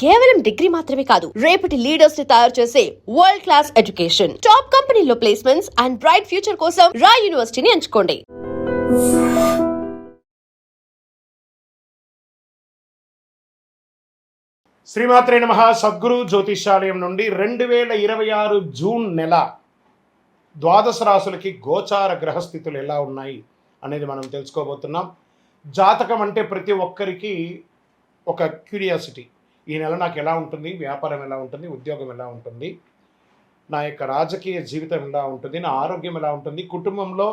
కేవలం డిగ్రీ మాత్రమే కాదు, రేపటి లీడర్స్ ని తయారు చేసే వరల్డ్ క్లాస్ ఎడ్యుకేషన్. టాప్ కంపెనీలో ప్లేస్మెంట్స్ అండ్ బ్రైట్ ఫ్యూచర్ కోసం రాయ్ యూనివర్సిటీని ఎంచుకోండి. శ్రీమాత్రే నమః. సద్గురు జ్యోతిష్యాలయం నుండి 2026 జూన్ నెల ద్వాదశ రాశులకి గోచార గ్రహస్థితులు ఎలా ఉన్నాయి అనేది మనం తెలుసుకోబోతున్నాం. జాతకం అంటే ప్రతి ఒక్కరికి ఒక క్యూరియాసిటీ. ఈ నెల నాకు ఎలా ఉంటుంది, వ్యాపారం ఎలా ఉంటుంది, ఉద్యోగం ఎలా ఉంటుంది, నా యొక్క రాజకీయ జీవితం ఎలా ఉంటుంది, నా ఆరోగ్యం ఎలా ఉంటుంది, కుటుంబంలో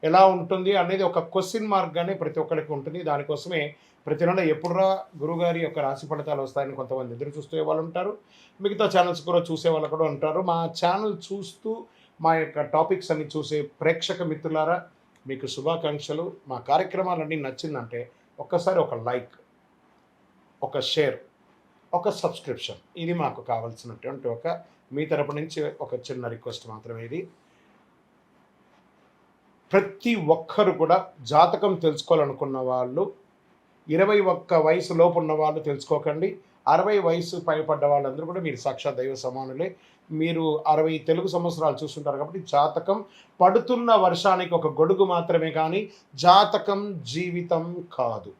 ఎలా ఉంటుంది అనేది ఒక క్వశ్చన్ మార్క్గానే ప్రతి ఒక్కరికి ఉంటుంది. దానికోసమే ప్రతి నెల ఎప్పుడురా గురుగారి యొక్క రాశి ఫలితాలు వస్తాయని కొంతమంది ఎదురు చూసే వాళ్ళు ఉంటారు. మిగతా ఛానల్స్ కూడా చూసే వాళ్ళు కూడా ఉంటారు. మా ఛానల్ చూస్తూ మా యొక్క టాపిక్స్ అన్ని చూసే ప్రేక్షక మిత్రులారా, మీకు శుభాకాంక్షలు. మా కార్యక్రమాలన్నీ నచ్చిందంటే ఒక్కసారి ఒక లైక్, ఒక షేర్, ఒక సబ్స్క్రిప్షన్, ఇది మాకు కావాల్సినటువంటి ఒక మీ తరపు నుంచి ఒక చిన్న రిక్వెస్ట్ మాత్రమే. ఇది ప్రతి ఒక్కరు కూడా జాతకం తెలుసుకోవాలనుకున్న వాళ్ళు 21 వయసు లోపు ఉన్న వాళ్ళు తెలుసుకోకండి. 60 వయసు పైపడ్డ వాళ్ళందరూ కూడా మీరు సాక్షాత్ దైవ సమానులే. మీరు 60 తెలుగు సంవత్సరాలు చూస్తుంటారు కాబట్టి జాతకం పడుతున్న వర్షానికి ఒక గొడుగు మాత్రమే, కానీ జాతకం జీవితం కాదు.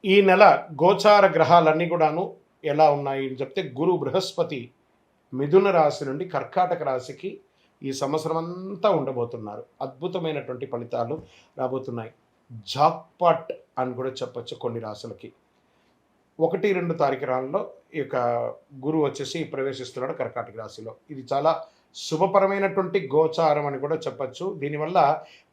ఈ నెల గోచార గ్రహాలన్నీ కూడాను ఎలా ఉన్నాయి అని చెప్తే, గురు బృహస్పతి మిథున రాశి నుండి కర్కాటక రాశికి ఈ సంవత్సరం అంతా ఉండబోతున్నారు. అద్భుతమైనటువంటి ఫలితాలు రాబోతున్నాయి. జాక్పాట్ అని కూడా చెప్పచ్చు కొన్ని రాశులకి. 1-2 తారీఖులలో ఈ యొక్క గురువు వచ్చేసి ప్రవేశిస్తున్నాడు కర్కాటక రాశిలో. ఇది చాలా శుభపరమైనటువంటి గోచారం అని కూడా చెప్పచ్చు. దీనివల్ల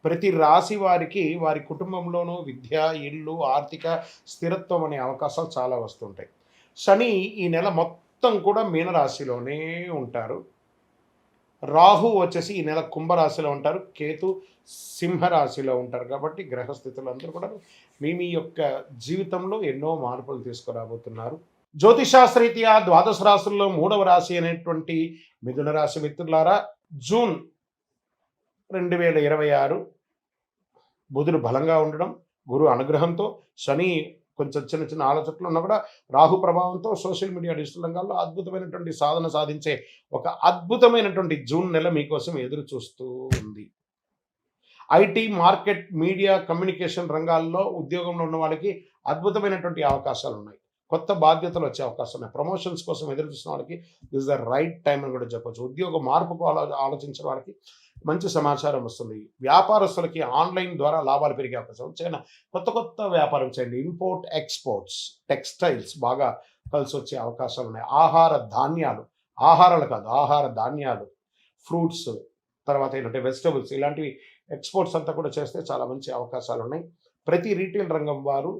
ప్రతి రాశి వారికి వారి కుటుంబంలోనూ విద్య, ఇల్లు, ఆర్థిక స్థిరత్వం అనే అవకాశాలు చాలా వస్తుంటాయి. శని ఈ నెల మొత్తం కూడా మీనరాశిలోనే ఉంటారు. రాహు వచ్చేసి ఈ నెల కుంభరాశిలో ఉంటారు. కేతు సింహరాశిలో ఉంటారు. కాబట్టి గ్రహస్థితులు అందరూ కూడా మీ యొక్క జీవితంలో ఎన్నో మార్పులు తీసుకురాబోతున్నారు. జ్యోతిషాస్త్రరీత్యా ద్వాదశ రాశుల్లో 3వ రాశి అనేటువంటి మిథున రాశి మిత్రులారా, జూన్ 2026 బుధుడు బలంగా ఉండడం, గురు అనుగ్రహంతో, శని కొంచెం చిన్న చిన్న ఆలోచనలు ఉన్నా కూడా రాహు ప్రభావంతో సోషల్ మీడియా, డిజిటల్ రంగాల్లో అద్భుతమైనటువంటి సాధన సాధించే ఒక అద్భుతమైనటువంటి జూన్ నెల మీకోసం ఎదురు చూస్తూ ఉంది. ఐటీ, మార్కెట్, మీడియా, కమ్యూనికేషన్ రంగాల్లో ఉద్యోగంలో ఉన్న వాళ్ళకి అద్భుతమైనటువంటి అవకాశాలు ఉన్నాయి. కొత్త బాధ్యతలు వచ్చే అవకాశం ఉన్నాయి. ప్రమోషన్స్ కోసం ఎదురు చూసిన వాళ్ళకి దిస్ ద రైట్ టైం అని కూడా చెప్పచ్చు. ఉద్యోగ మార్పుకు ఆలోచించిన వాళ్ళకి మంచి సమాచారం వస్తుంది. వ్యాపారస్తులకి ఆన్లైన్ ద్వారా లాభాలు పెరిగే అవకాశం. చిన్న కొత్త వ్యాపారం చేయండి. ఇంపోర్ట్, ఎక్స్పోర్ట్స్, టెక్స్టైల్స్ బాగా కలిసి వచ్చే అవకాశాలు ఉన్నాయి. ఆహారాలు కాదు, ఆహార ధాన్యాలు, ఫ్రూట్స్, తర్వాత ఏంటంటే వెజిటబుల్స్, ఇలాంటివి ఎక్స్పోర్ట్స్ అంతా కూడా చేస్తే చాలా మంచి అవకాశాలు ఉన్నాయి. ప్రతి రీటైల్ రంగం వారు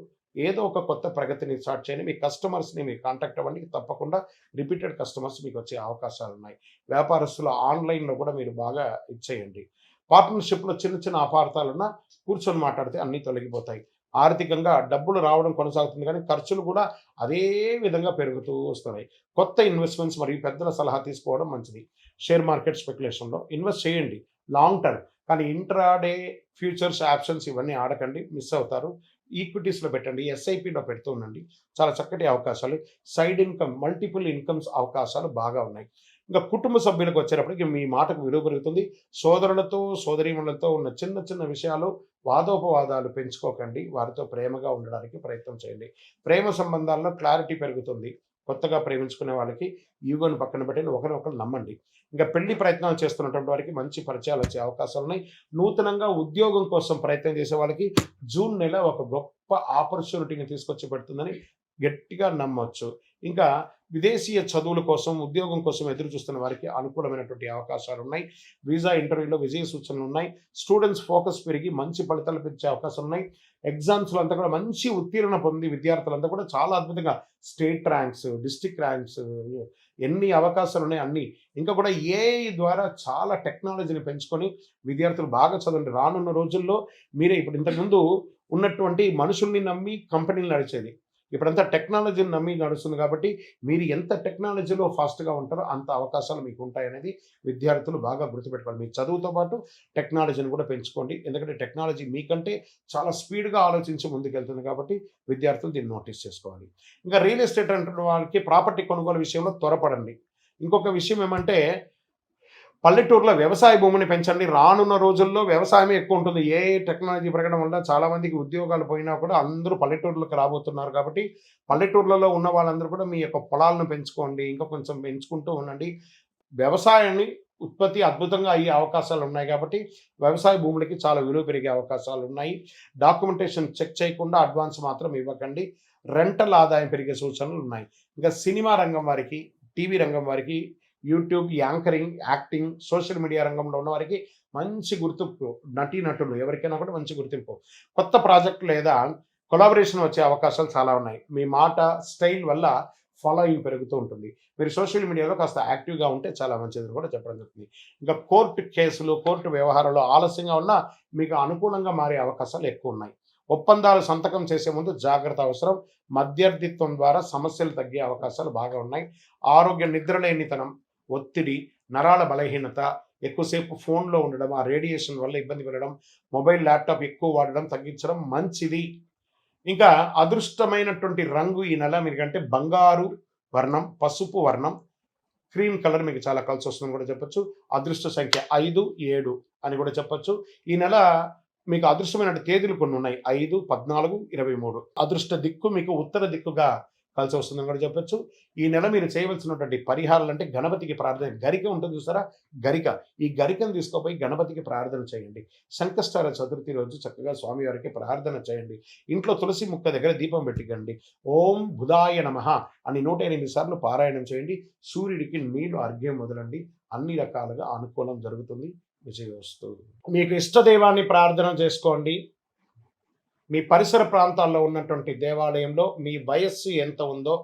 ఏదో ఒక కొత్త ప్రగతిని స్టార్ట్ చేయండి. మీ కస్టమర్స్ని మీరు కాంటాక్ట్ అవ్వండి. తప్పకుండా రిపీటెడ్ కస్టమర్స్ మీకు వచ్చే అవకాశాలు ఉన్నాయి. వ్యాపారస్తులు ఆన్లైన్లో కూడా మీరు బాగా ఇచ్చేయండి. పార్ట్నర్షిప్లో చిన్న చిన్న అపార్థాలున్నా కూర్చొని మాట్లాడితే అన్నీ తొలగిపోతాయి. ఆర్థికంగా డబ్బులు రావడం కొనసాగుతుంది, కానీ ఖర్చులు కూడా అదే విధంగా పెరుగుతూ వస్తున్నాయి. కొత్త ఇన్వెస్ట్మెంట్స్ మరియు పెద్దల సలహా తీసుకోవడం మంచిది. షేర్ మార్కెట్ స్పెక్యులేషన్లో ఇన్వెస్ట్ చేయండి లాంగ్ టర్మ్, కానీ ఇంట్రాడే ఫ్యూచర్స్, ఆప్షన్స్ ఇవన్నీ ఆడకండి, మిస్ అవుతారు. ఈక్విటీస్లో పెట్టండి, ఎస్ఐపిలో పెడుతూ ఉండండి. చాలా చక్కటి అవకాశాలు. సైడ్ ఇన్కమ్, మల్టిపుల్ ఇన్కమ్స్ అవకాశాలు బాగా ఉన్నాయి. ఇంకా కుటుంబ సభ్యులకు వచ్చేటప్పటికి మీ మాటకు విలువ పెరుగుతుంది. సోదరులతో, సోదరీమణులతో ఉన్న చిన్న చిన్న విషయాలు, వాదోపవాదాలు పెంచుకోకండి. వారితో ప్రేమగా ఉండడానికి ప్రయత్నం చేయండి. ప్రేమ సంబంధాల్లో క్లారిటీ పెరుగుతుంది. కొత్తగా ప్రేమించుకునే వాళ్ళకి ఈగోని పక్కన పెట్టి ఒకరినొకరు నమ్మండి. ఇంకా పెళ్లి ప్రయత్నాలు చేస్తున్నటువంటి వారికి మంచి పరిచయాలు వచ్చే అవకాశాలు ఉన్నాయి. నూతనంగా ఉద్యోగం కోసం ప్రయత్నం చేసే వాళ్ళకి జూన్ నెల ఒక గొప్ప ఆపర్చునిటీని తీసుకొచ్చి పెడుతుందని గట్టిగా నమ్మొచ్చు. ఇంకా విదేశీయ చదువుల కోసం, ఉద్యోగం కోసం ఎదురు చూస్తున్న వారికి అనుకూలమైనటువంటి అవకాశాలు ఉన్నాయి. వీసా ఇంటర్వ్యూలో విజయ సూచనలు ఉన్నాయి. స్టూడెంట్స్ ఫోకస్ పెరిగి మంచి ఫలితాలు పెంచే అవకాశం ఉన్నాయి. ఎగ్జామ్స్లో అంతా కూడా మంచి ఉత్తీర్ణ పొంది విద్యార్థులంతా కూడా చాలా అద్భుతంగా స్టేట్ ర్యాంక్స్, డిస్ట్రిక్ట్ ర్యాంక్స్, ఎన్ని అవకాశాలు ఉన్నాయి అన్నీ. ఇంకా కూడా ఏఐ ద్వారా చాలా టెక్నాలజీని పెంచుకొని విద్యార్థులు బాగా చదవండి. రానున్న రోజుల్లో మీరే ఇప్పుడు ఇంతకుముందు ఉన్నటువంటి మనుషుల్ని నమ్మి కంపెనీలు నడిచేది, ఇప్పుడంతా టెక్నాలజీని నమ్మి నడుస్తుంది కాబట్టి మీరు ఎంత టెక్నాలజీలో ఫాస్ట్గా ఉంటారో అంత అవకాశాలు మీకు ఉంటాయనేది విద్యార్థులు బాగా గుర్తుపెట్టుకోవాలి. మీ చదువుతో పాటు టెక్నాలజీని కూడా పెంచుకోండి. ఎందుకంటే టెక్నాలజీ మీకంటే చాలా స్పీడ్గా ఆలోచించి ముందుకెళ్తుంది కాబట్టి విద్యార్థులు దీన్ని నోటీస్ చేసుకోవాలి. ఇంకా రియల్ ఎస్టేట్ అంటే వాళ్ళకి ప్రాపర్టీ కొనుగోలు విషయంలో త్వరపడండి. ఇంకొక విషయం ఏమంటే పల్లెటూరులో వ్యవసాయ భూమిని పెంచండి. రానున్న రోజుల్లో వ్యవసాయమే ఎక్కువ ఉంటుంది. ఏ టెక్నాలజీ పెరగడం వల్ల చాలామందికి ఉద్యోగాలు పోయినా కూడా అందరూ పల్లెటూర్లకు రాబోతున్నారు కాబట్టి పల్లెటూర్లలో ఉన్న వాళ్ళందరూ కూడా మీ యొక్క పొలాలను పెంచుకోండి. ఇంకా కొంచెం పెంచుకుంటూ ఉండండి. వ్యవసాయాన్ని ఉత్పత్తి అద్భుతంగా అయ్యే అవకాశాలు ఉన్నాయి కాబట్టి వ్యవసాయ భూములకి చాలా విలువ పెరిగే అవకాశాలు ఉన్నాయి. డాక్యుమెంటేషన్ చెక్ చేయకుండా అడ్వాన్స్ మాత్రం ఇవ్వకండి. రెంటల్ ఆదాయం పెరిగే సూచనలు ఉన్నాయి. ఇంకా సినిమా రంగం వారికి, టీవీ రంగం వారికి, YouTube, anchoring, acting, social media రంగంలో ఉన్న వారికి మంచి గుర్తింపు, నటీనటులు ఎవరికైనా కూడా మంచి గుర్తింపు, కొత్త ప్రాజెక్ట్ లేదా కొలాబరేషన్ వచ్చే అవకాశాలు చాలా ఉన్నాయి. మీ మాట, స్టైల్ వల్ల ఫాలోయింగ్ పెరుగుతూ ఉంటుంది. మీరు సోషల్ మీడియాలో కాస్త యాక్టివ్గా ఉంటే చాలా మంచిదని కూడా చెప్పడం జరుగుతుంది. ఇంకా కోర్టు కేసులు, కోర్టు వ్యవహారాలు ఆలస్యంగా ఉన్నా మీకు అనుకూలంగా మారే అవకాశాలు ఎక్కువ ఉన్నాయి. ఒప్పందాలు సంతకం చేసే ముందు జాగ్రత్త అవసరం. మధ్యవర్తిత్వం ద్వారా సమస్యలు తగ్గే అవకాశాలు బాగా ఉన్నాయి. ఆరోగ్య నిద్రలేనితనం, ఒత్తిడి, నరాల బలహీనత, ఎక్కువసేపు ఫోన్లో ఉండడం, ఆ రేడియేషన్ వల్ల ఇబ్బంది పడడం, మొబైల్, ల్యాప్టాప్ ఎక్కువ వాడడం తగ్గించడం మంచిది. ఇంకా అదృష్టమైనటువంటి రంగు ఈ నెల మీకంటే బంగారు వర్ణం, పసుపు వర్ణం, క్రీమ్ కలర్ మీకు చాలా కలిసి వస్తుందని కూడా చెప్పొచ్చు. అదృష్ట సంఖ్య 5, 7 అని కూడా చెప్పొచ్చు. ఈ నెల మీకు అదృష్టమైన తేదీలు కొన్ని ఉన్నాయి. 5, 14, 23. అదృష్ట దిక్కు మీకు ఉత్తర దిక్కుగా కలిసి వస్తుందని కూడా చెప్పొచ్చు. ఈ నెల మీరు చేయవలసినటువంటి పరిహారాలు అంటే గణపతికి ప్రార్థన, గరిక ఉంటుంది చూసారా, గరిక, ఈ గరికను తీసుకుపోయి గణపతికి ప్రార్థన చేయండి. సంకష్టాల చతుర్థి రోజు చక్కగా స్వామివారికి ప్రార్థన చేయండి. ఇంట్లో తులసి ముక్క దగ్గర దీపం పెట్టికండి. ఓం బుధాయ నమః అని 108 సార్లు పారాయణం చేయండి. సూర్యుడికి నీళ్లు అర్ఘ్యం వదలండి. అన్ని రకాలుగా అనుకూలం జరుగుతుంది. విజయోస్తు. మీకు ఇష్టదైవాన్ని ప్రార్థన చేసుకోండి. మీ పరిసర ప్రాంతాల్లో ఉన్నటువంటి దేవాలయంలో మీ వయస్సు ఎంత ఉందో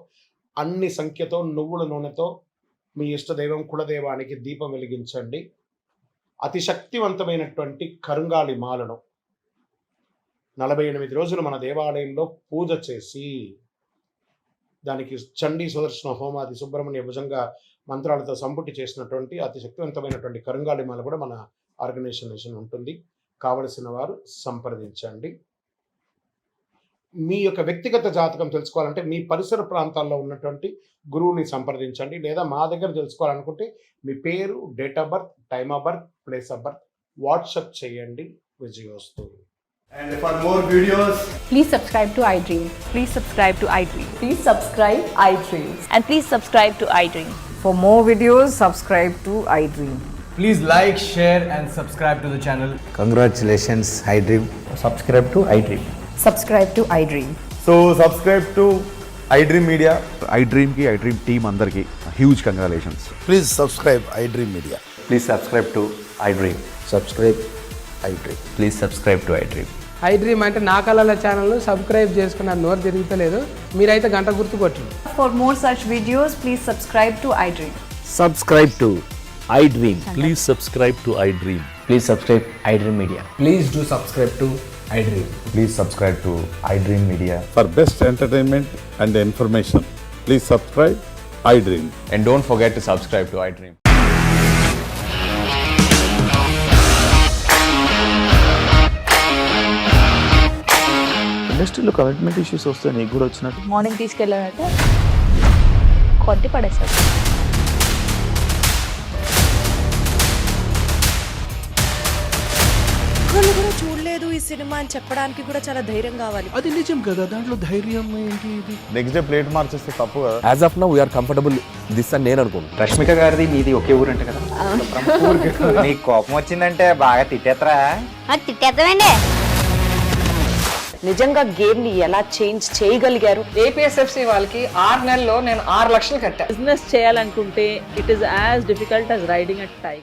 అన్ని సంఖ్యతో నువ్వుల నూనెతో మీ ఇష్టదైవం కులదైవానికి దీపం వెలిగించండి. అతి శక్తివంతమైనటువంటి కరుంగాలి మాలను 48 రోజులు మన దేవాలయంలో పూజ చేసి దానికి చండీ సుదర్శన హోమాది సుబ్రహ్మణ్య భుజంగా మంత్రాలతో సంపుటి చేసినటువంటి అతి శక్తివంతమైనటువంటి కరుంగాలి మాల కూడా మన ఆర్గనైజేషన్ ఉంటుంది. కావలసిన వారు సంప్రదించండి. మీ యొక్క వ్యక్తిగత జాతకం తెలుసుకోవాలంటే మీ పరిసర ప్రాంతాల్లో ఉన్నటువంటి గురువుని సంప్రదించండి. లేదా మా దగ్గర తెలుసుకోవాలనుకుంటే మీ పేరు, date of birth, time of birth, place of birth WhatsApp చేయండి. విజయోస్తు. And for more videos, please subscribe to iDream. Please subscribe to iDream. Please subscribe iDream. And please subscribe to iDream. For more videos, subscribe to iDream. please like, share and subscribe to the channel. Congratulations, iDream. Subscribe to iDream. Subscribe to iDream. So subscribe to iDream Media. iDream team andarki huge congratulations. Please subscribe iDream Media. Please subscribe to iDream. Subscribe iDream. Please subscribe to iDream. iDream అంటే నా కళల ఛానల్ను subscribe చేసుకున్న నోరు తిరుగుతలేదు. మీరైతే గంట గుర్తు కొట్టండి. For more such videos, please subscribe to iDream. Subscribe to iDream. Please subscribe to iDream. Please subscribe iDream Media. Please do subscribe to iDream. Please subscribe to iDream Media. For best entertainment and information, please subscribe iDream. And don't forget to subscribe to iDream. ఇండస్ట్రీలో commitment issues వస్తే నీకు కూడా వచ్చినట్టు morning తీసుకెళ్ళాలంటే కొట్టి పడేసాడు. వాళ్ళు కూడా చూడలేదు ఈ సినిమా అని చెప్పడానికి కూడా చాలా ధైర్యం కావాలి. అది నిజం కదా, దాంట్లో ధైర్యం ఏంటి? ఇది నెక్స్ట్ డే ప్లేట్ మార్చేస్తే తప్పు కదా. As of now, we are comfortable this అని నేను అనుకుంటున్నాను. రష్మిక గారిది మీది ఒకే ఊరు అంటే కదా. నీకు కోపం వచ్చిందంటే బాగా తిట్టేత్తరా? తిట్టేద్దామండి. నిజంగా గేమ్ ని ఎలా చేంజ్ చేయగలిగారు? ఏపీఎస్ఎఫ్సి వాళ్ళకి 6 నెలల్లో నేను 6 లక్షలు కట్టా. బిజినెస్ చేయాలనుకుంటే it is as difficult as riding a tiger.